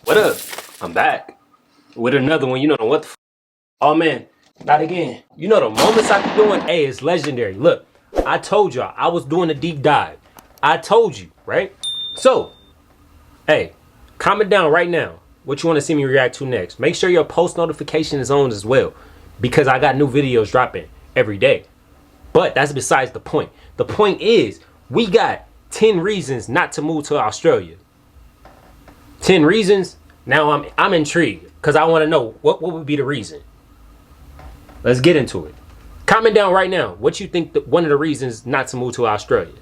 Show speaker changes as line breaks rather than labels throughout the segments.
What up? I'm back with another one. You know what the oh man, not again. You know the moments I be doing, hey, it's legendary. Look, I told y'all I was doing a deep dive. I told you, right? So, hey, comment down right now what you want to see me react to next. Make sure your post notification is on as well, because I got new videos dropping every day. But that's besides the point. The point is, we got 10 reasons not to move to Australia. 10 reasons. Now I'm intrigued because I want to know what would be the reason. Let's get into it. Comment down right now what you think one of the reasons not to move to Australia.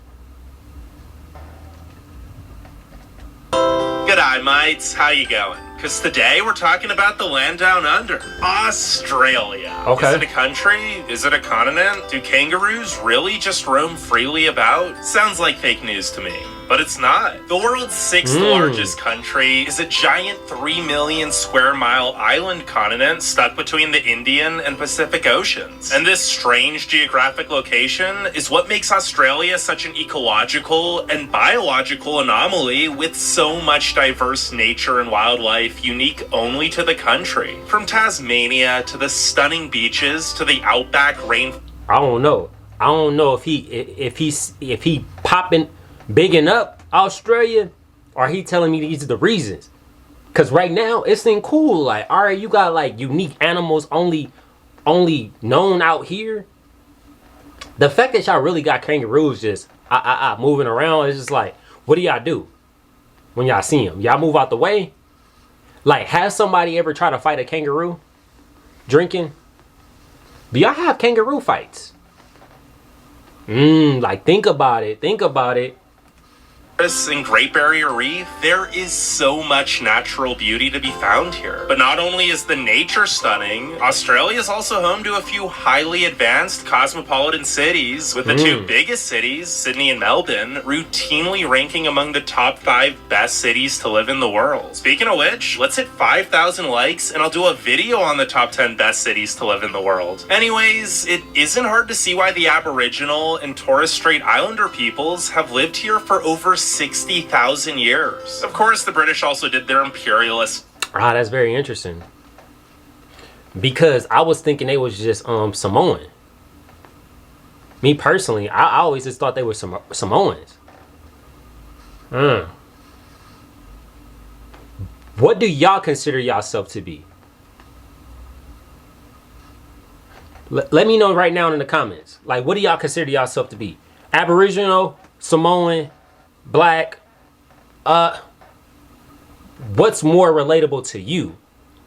G'day mates, how you going? Because today we're talking about the land down under, Australia.
Okay.
Is it a country? Is it a continent? Do kangaroos really just roam freely about? Sounds like fake news to me. But it's not. The world's sixth largest country is a giant 3 million square mile island continent stuck between the Indian and Pacific Oceans. And this strange geographic location is what makes Australia such an ecological and biological anomaly with so much diverse nature and wildlife unique only to the country. From Tasmania to the stunning beaches to the outback rain.
I don't know if he popping bigging up Australia, or he telling me these are the reasons. Cause right now it seems cool. Like, all right, you got like unique animals only known out here. The fact that y'all really got kangaroos just moving around is just like, what do y'all do when y'all see them? Y'all move out the way? Like, has somebody ever tried to fight a kangaroo drinking? Do y'all have kangaroo fights? Like, think about it.
In Great Barrier Reef, there is so much natural beauty to be found here. But not only is the nature stunning, Australia is also home to a few highly advanced cosmopolitan cities, with the two biggest cities, Sydney and Melbourne, routinely ranking among the top 5 best cities to live in the world. Speaking of which, let's hit 5,000 likes and I'll do a video on the top 10 best cities to live in the world. Anyways, it isn't hard to see why the Aboriginal and Torres Strait Islander peoples have lived here for over 60,000 years. Of course, the British also did their imperialist.
Ah, that's very interesting. Because I was thinking they was just Samoan. Me personally, I always just thought they were Samoans. What do y'all consider yourself to be? Let me know right now in the comments. Like, what do y'all consider yourself to be? Aboriginal, Samoan, Black? What's more relatable to you?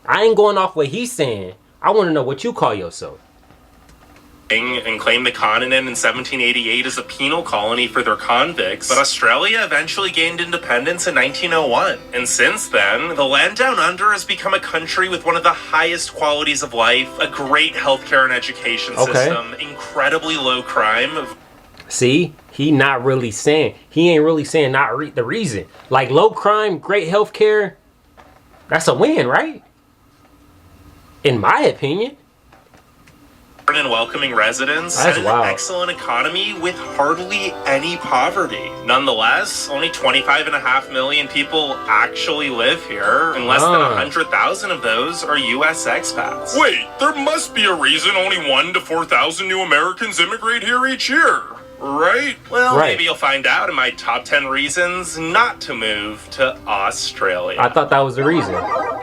I ain't going off what he's saying. I want to know what you call yourself.
And claimed the continent in 1788 as a penal colony for their convicts, but Australia eventually gained independence in 1901. And since then, the land down under has become a country with one of the highest qualities of life, a great healthcare and education system, incredibly low crime.
See, he ain't really saying the reason. Like, low crime, great healthcare, that's a win, right? In my opinion.
And welcoming residents, and an excellent economy with hardly any poverty. Nonetheless, only 25.5 million people actually live here, and less than 100,000 of those are U.S. expats. Wait, there must be a reason only 1,000 to 4,000 new Americans immigrate here each year, right? Well, maybe you'll find out in my top 10 reasons not to move to Australia.
I thought that was the reason.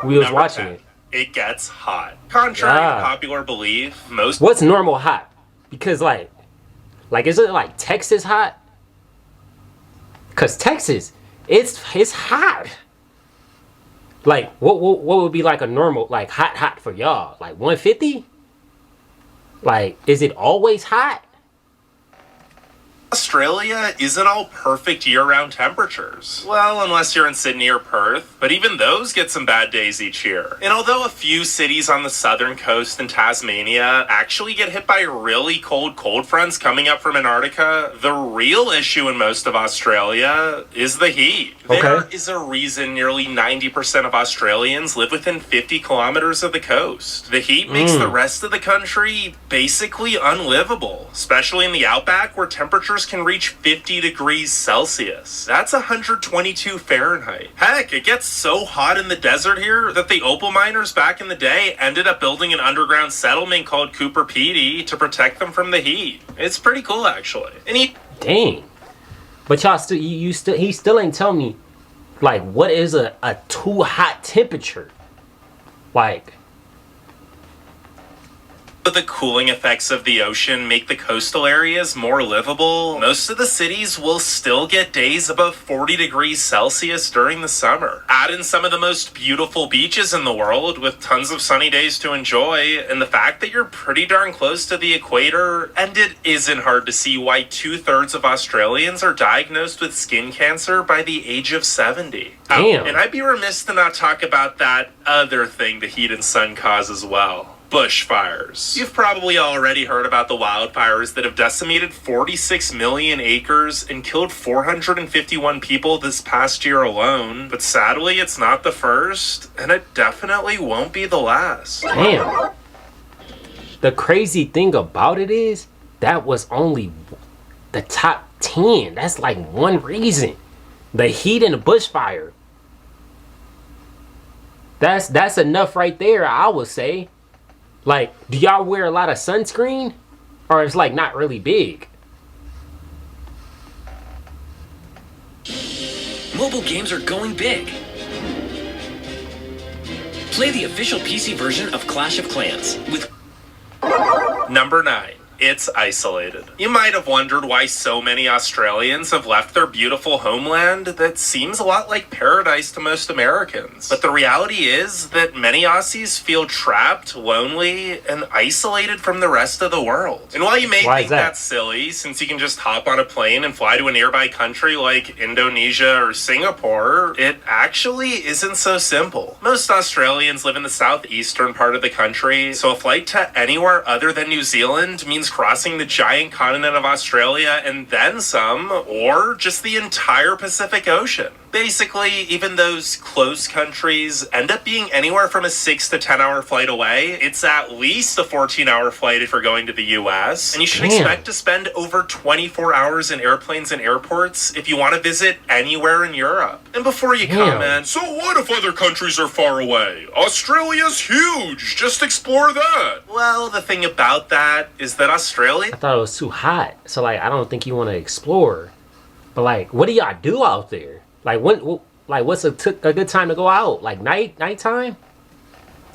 We was watching it.
It gets hot. Contrary to popular belief,
what's normal hot? Because like is it like Texas hot? Cause Texas, it's hot. Like what would be like a normal like hot for y'all? Like 150? Like, is it always hot?
Australia isn't all perfect year-round temperatures. Well, unless you're in Sydney or Perth, but even those get some bad days each year. And although a few cities on the southern coast and Tasmania actually get hit by really cold fronts coming up from Antarctica, the real issue in most of Australia is the heat. There
Okay.
is a reason nearly 90% of Australians live within 50 kilometers of the coast. The heat makes the rest of the country basically unlivable, especially in the outback where temperatures can reach 50 degrees Celsius. That's 122 Fahrenheit. Heck, it gets so hot in the desert here that the opal miners back in the day ended up building an underground settlement called Cooper Pedy to protect them from the heat. It's pretty cool, actually. And
Dang. But y'all still, he still ain't tell me, like, what is a too hot temperature? Like,
the cooling effects of the ocean make the coastal areas more livable. Most of the cities will still get days above 40 degrees Celsius during the summer. Add in some of the most beautiful beaches in the world with tons of sunny days to enjoy, and the fact that you're pretty darn close to the equator, and it isn't hard to see why 2/3 of Australians are diagnosed with skin cancer by the age of 70.
Damn.
And I'd be remiss to not talk about that other thing the heat and sun cause as well. Bushfires. You've probably already heard about the wildfires that have decimated 46 million acres and killed 451 people this past year alone. But sadly, it's not the first, and it definitely won't be the last.
damn. The crazy thing about it is, that was only the top 10. That's like one reason. The heat and the bushfire. That's enough right there, I would say. Like, do y'all wear a lot of sunscreen? Or it's like not really big?
Mobile games are going big. Play the official PC version of Clash of Clans with
Number 9. It's isolated. You might have wondered why so many Australians have left their beautiful homeland that seems a lot like paradise to most Americans. But the reality is that many Aussies feel trapped, lonely, and isolated from the rest of the world. And while you may
Why is
think
that?
that's silly, since you can just hop on a plane and fly to a nearby country like Indonesia or Singapore, it actually isn't so simple. Most Australians live in the southeastern part of the country, so a flight to anywhere other than New Zealand means crossing the giant continent of Australia and then some, or just the entire Pacific Ocean. Basically, even those close countries end up being anywhere from a 6 to 10 hour flight away. It's at least a 14-hour flight if you're going to the US, and you should
Damn.
expect to spend over 24 hours in airplanes and airports if you want to visit anywhere in Europe. And before you
Damn.
comment, so what if other countries are far away? Australia's huge, just explore that. Well, the thing about that is that Australia
I thought it was too hot. So, like, I don't think you want to explore. But, like, what do y'all do out there? Like, what's a good time to go out? Like, nighttime?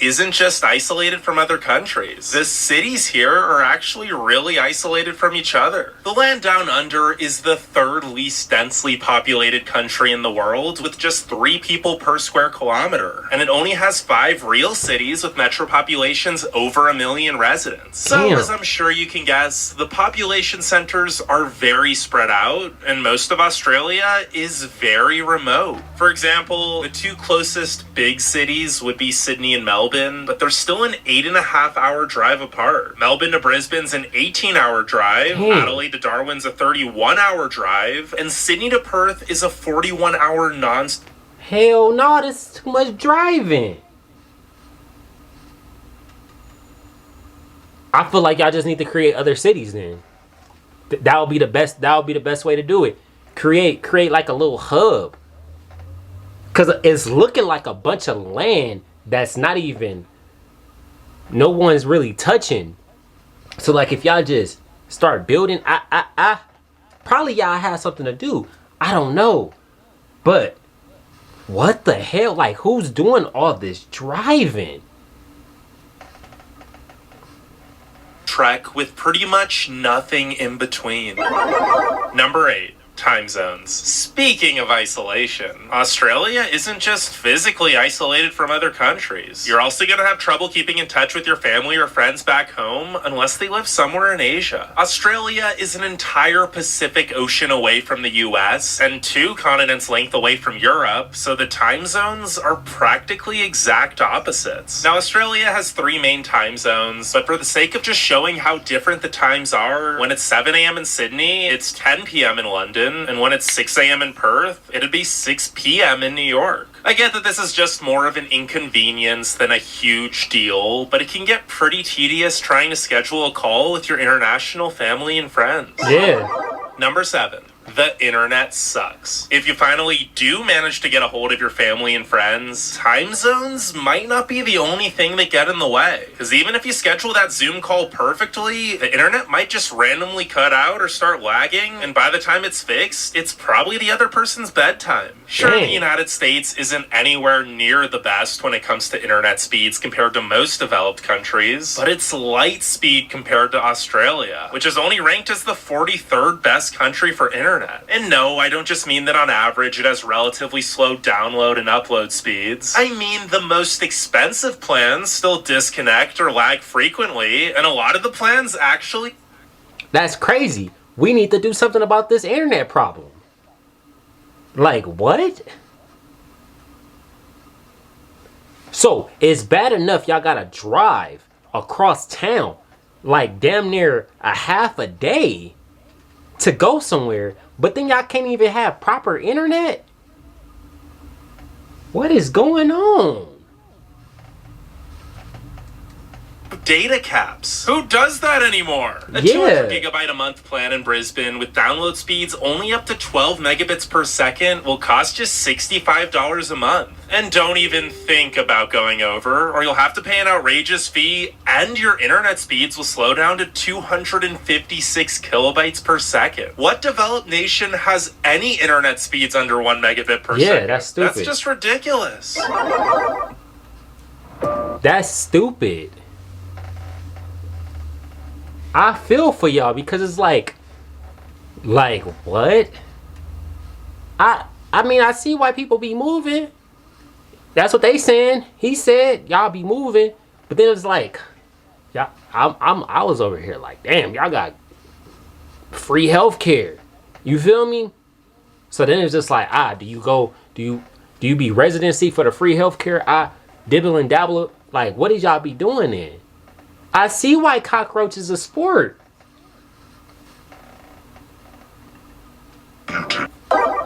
isn't just isolated from other countries. The cities here are actually really isolated from each other. The land down under is the third least densely populated country in the world, with just 3 people per square kilometer. And it only has 5 real cities with metro populations over 1 million residents. So,
Damn.
as I'm sure you can guess, the population centers are very spread out, and most of Australia is very remote. For example, the 2 closest big cities would be Sydney and Melbourne, but they're still an 8.5-hour drive apart. Melbourne to Brisbane's an 18-hour drive, Adelaide to Darwin's a 31-hour drive, and Sydney to Perth is a 41-hour
Hell no, that's too much driving. I feel like y'all just need to create other cities then. That would be the best. That would be the best way to do it. Create like a little hub. Cause it's looking like a bunch of land that's not even. No one's really touching. So like if y'all just start building, probably y'all have something to do. I don't know, but what the hell? Like who's doing all this driving?
trek with pretty much nothing in between. Number 8. Time zones. Speaking of isolation, Australia isn't just physically isolated from other countries. You're also going to have trouble keeping in touch with your family or friends back home unless they live somewhere in Asia. Australia is an entire Pacific Ocean away from the US and 2 continents length away from Europe, so the time zones are practically exact opposites. Now, Australia has 3 main time zones, but for the sake of just showing how different the times are, when it's 7 a.m. in Sydney, it's 10 p.m. in London, London, and when it's 6 a.m. in Perth, it'd be 6 p.m. in New York. I get that this is just more of an inconvenience than a huge deal, but it can get pretty tedious trying to schedule a call with your international family and friends.
Yeah.
Number 7. The internet sucks. If you finally do manage to get a hold of your family and friends, time zones might not be the only thing that get in the way. Because even if you schedule that Zoom call perfectly, the internet might just randomly cut out or start lagging, and by the time it's fixed, it's probably the other person's bedtime. Sure,
Dang.
the United States isn't anywhere near the best when it comes to internet speeds compared to most developed countries, but it's light speed compared to Australia, which is only ranked as the 43rd best country for internet. And no, I don't just mean that on average it has relatively slow download and upload speeds. I mean the most expensive plans still disconnect or lag frequently, and a lot of the plans actually...
That's crazy. We need to do something about this internet problem. Like, what? So, it's bad enough y'all gotta drive across town, like damn near a half a day to go somewhere, but then y'all can't even have proper internet? What is going on?
Data caps. Who does that anymore? A
Yeah.
200 gigabyte a month plan in Brisbane with download speeds only up to 12 megabits per second will cost just $65 a month. And don't even think about going over, or you'll have to pay an outrageous fee, and your internet speeds will slow down to 256 kilobytes per second. What developed nation has any internet speeds under 1 megabit per second?
Yeah, that's stupid.
That's just ridiculous.
That's stupid. I feel for y'all because it's like what? I mean, I see why people be moving. That's what they saying. He said y'all be moving, but then it was like, yeah, I was over here like, damn, y'all got free healthcare. You feel me? So then it's just like, do you be residency for the free healthcare? Dibble and dabble. Like, what did y'all be doing then? I see why cockroach is a sport.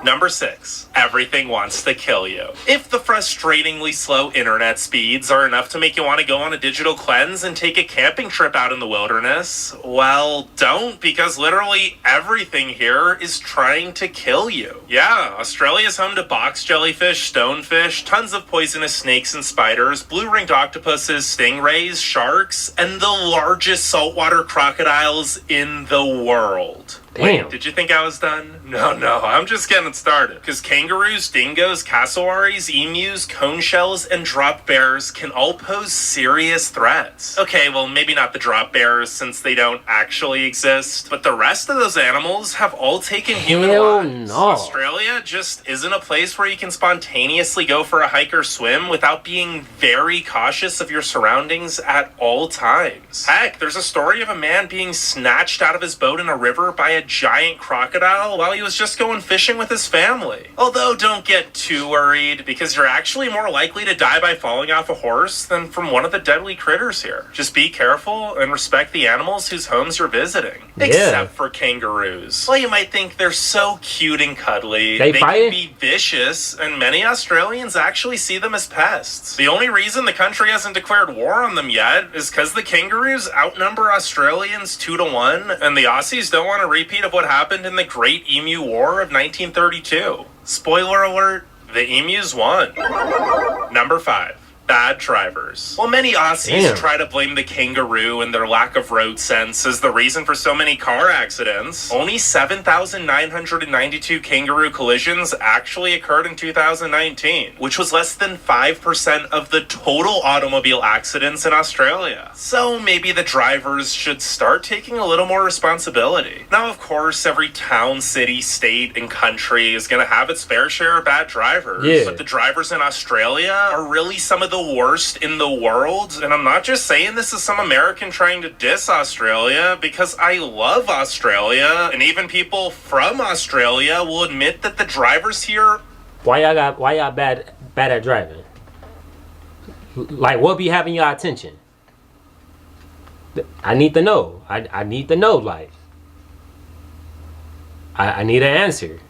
Number 6. Everything wants to kill you. If the frustratingly slow internet speeds are enough to make you want to go on a digital cleanse and take a camping trip out in the wilderness, well, don't, because literally everything here is trying to kill you. Yeah, Australia's home to box jellyfish, stonefish, tons of poisonous snakes and spiders, blue-ringed octopuses, stingrays, sharks, and the largest saltwater crocodiles in the world.
Damn.
Wait, did you think I was done? No, I'm just getting started. Because kangaroos, dingoes, cassowaries, emus, cone shells, and drop bears can all pose serious threats. Okay, well, maybe not the drop bears since they don't actually exist, but the rest of those animals have all taken human
Hell
lives.
no.
Australia just isn't a place where you can spontaneously go for a hike or swim without being very cautious of your surroundings at all times. Heck, there's a story of a man being snatched out of his boat in a river by a giant crocodile while he was just going fishing with his family. Although don't get too worried, because you're actually more likely to die by falling off a horse than from one of the deadly critters here. Just be careful and respect the animals whose homes you're visiting.
Yeah.
Except for kangaroos. Well, you might think they're so cute and cuddly.
They
can
fighting?
be vicious, and many Australians actually see them as pests. The only reason the country hasn't declared war on them yet is because the kangaroos outnumber Australians 2-1, and the Aussies don't want to repeat of what happened in the Great Emu War of 1932. Spoiler alert, the emus won. Number 5. Bad drivers. While many Aussies try to blame the kangaroo and their lack of road sense as the reason for so many car accidents, only 7,992 kangaroo collisions actually occurred in 2019, which was less than 5% of the total automobile accidents in Australia. So maybe the drivers should start taking a little more responsibility. Now, of course, every town, city, state, and country is going to have its fair share of bad drivers, but the drivers in Australia are really some of the worst in the world, and I'm not just saying this as some American trying to diss Australia, because I love Australia, and even people from Australia will admit that the drivers here...
Why y'all bad at driving? Like, what be having your attention? I need to know. I need to know, like. I need an answer.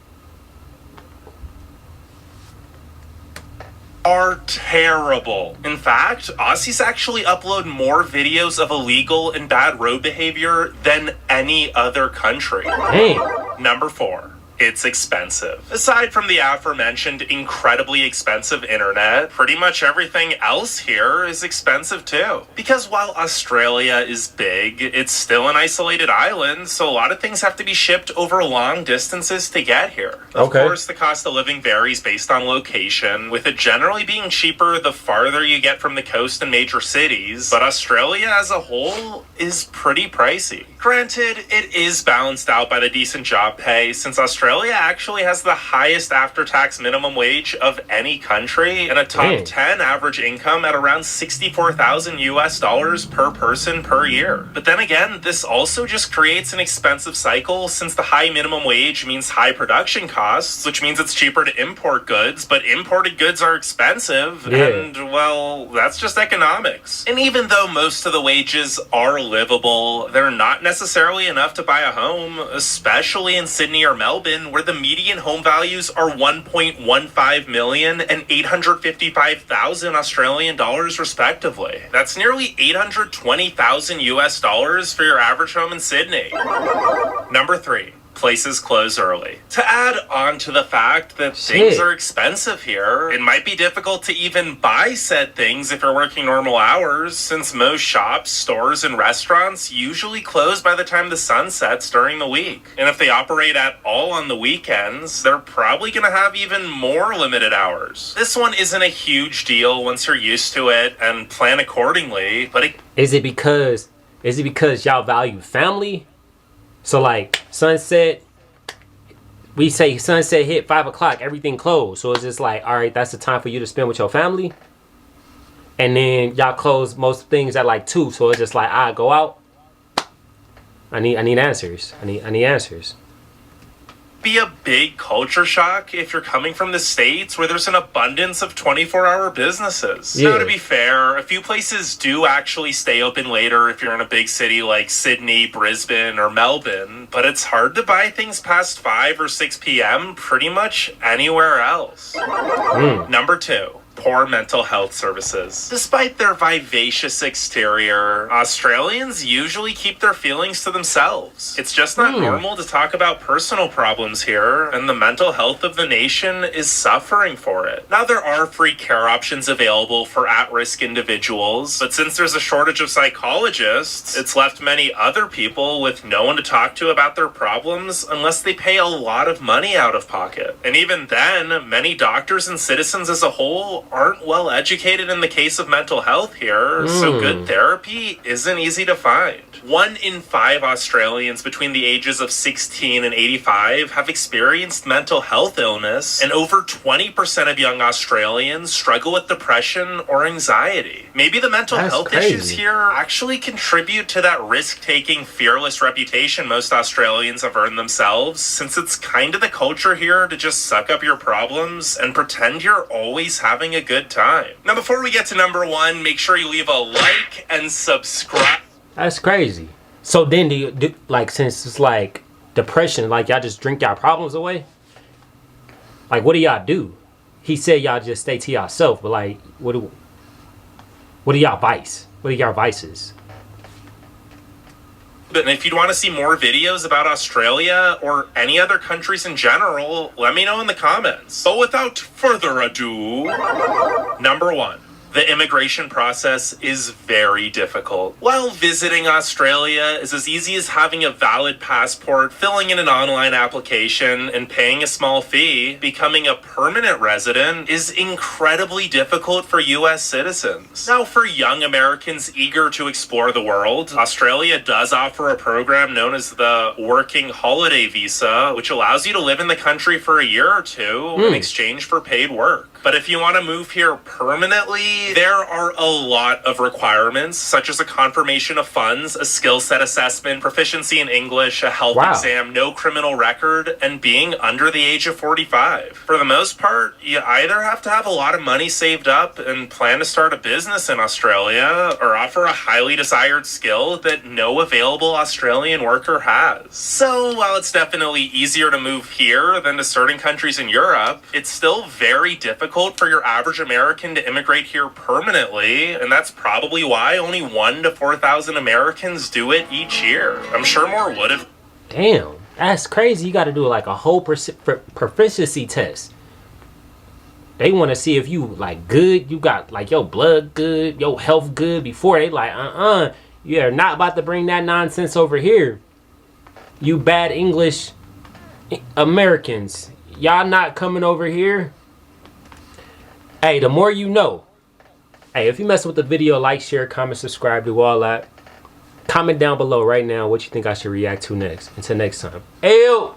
Are terrible. In fact, Aussies actually upload more videos of illegal and bad road behavior than any other country.
Dang.
Number 4. It's expensive. Aside from the aforementioned incredibly expensive internet, pretty much everything else here is expensive too. Because while Australia is big, it's still an isolated island, so a lot of things have to be shipped over long distances to get here. Of course, the cost of living varies based on location, with it generally being cheaper the farther you get from the coast and major cities, but Australia as a whole is pretty pricey. Granted, it is balanced out by the decent job pay, since Australia actually has the highest after-tax minimum wage of any country and a top 10 average income at around $64,000 US per person per year. But then again, this also just creates an expensive cycle, since the high minimum wage means high production costs, which means it's cheaper to import goods, but imported goods are expensive, and well, that's just economics. And even though most of the wages are livable, they're not necessarily enough to buy a home, especially in Sydney or Melbourne, where the median home values are 1.15 million and 855,000 Australian dollars respectively. That's nearly 820,000 US dollars for your average home in Sydney. Number 3. Places close early. To add on to the fact that things are expensive here, it might be difficult to even buy said things if you're working normal hours, since most shops, stores, and restaurants usually close by the time the sun sets during the week. And if they operate at all on the weekends, they're probably going to have even more limited hours. This one isn't a huge deal once you're used to it and plan accordingly, but
Is it because y'all value family? So like sunset, we say sunset hit 5 o'clock, everything closed. So it's just like, all right, that's the time for you to spend with your family. And then y'all close most things at like 2. So it's just like, I go out. I need answers. I need answers.
Be a big culture shock if you're coming from the States where there's an abundance of 24-hour businesses. Now, to be fair, a few places do actually stay open later if you're in a big city like Sydney, Brisbane, or Melbourne, but it's hard to buy things past 5 or 6 p.m. pretty much anywhere else. Number 2. Poor mental health services. Despite their vivacious exterior, Australians usually keep their feelings to themselves. It's just not normal to talk about personal problems here, and the mental health of the nation is suffering for it. Now, there are free care options available for at-risk individuals, but since there's a shortage of psychologists, it's left many other people with no one to talk to about their problems unless they pay a lot of money out of pocket. And even then, many doctors and citizens as a whole aren't well educated in the case of mental health here, so good therapy isn't easy to find. 1 in 5 Australians between the ages of 16 and 85 have experienced mental health illness, and over 20% of young Australians struggle with depression or anxiety. Maybe the mental health issues here actually contribute to that risk-taking, fearless reputation most Australians have earned themselves, since it's kind of the culture here to just suck up your problems and pretend you're always having a good time. Now, before we get to number 1, make sure you leave a like and subscribe.
That's crazy. So then do you like, since it's like depression, like y'all just drink y'all problems away? Like, what do y'all do? He said y'all just stay to yourself, but like, what do y'all vice? What are y'all vices?
And if you'd want to see more videos about Australia or any other countries in general, let me know in the comments. But without further ado, number 1. The immigration process is very difficult. While visiting Australia is as easy as having a valid passport, filling in an online application, and paying a small fee, becoming a permanent resident is incredibly difficult for US citizens. Now, for young Americans eager to explore the world, Australia does offer a program known as the Working Holiday Visa, which allows you to live in the country for a year or 2 in exchange for paid work. But if you want to move here permanently, there are a lot of requirements, such as a confirmation of funds, a skill set assessment, proficiency in English, a health exam, no criminal record, and being under the age of 45. For the most part, you either have to have a lot of money saved up and plan to start a business in Australia, or offer a highly desired skill that no available Australian worker has. So while it's definitely easier to move here than to certain countries in Europe, it's still very difficult for your average American to immigrate here permanently, and that's probably why only 1,000 to 4,000 Americans do it each year. I'm sure more would have.
Damn, that's crazy. You got to do like a whole proficiency test. They want to see if you like good, you got like your blood good, your health good before they like, you're not about to bring that nonsense over here. You bad English Americans, y'all not coming over here. Hey, the more you know. Hey, if you mess with the video, like, share, comment, subscribe, do all that. Comment down below right now what you think I should react to next. Until next time. Ayoo!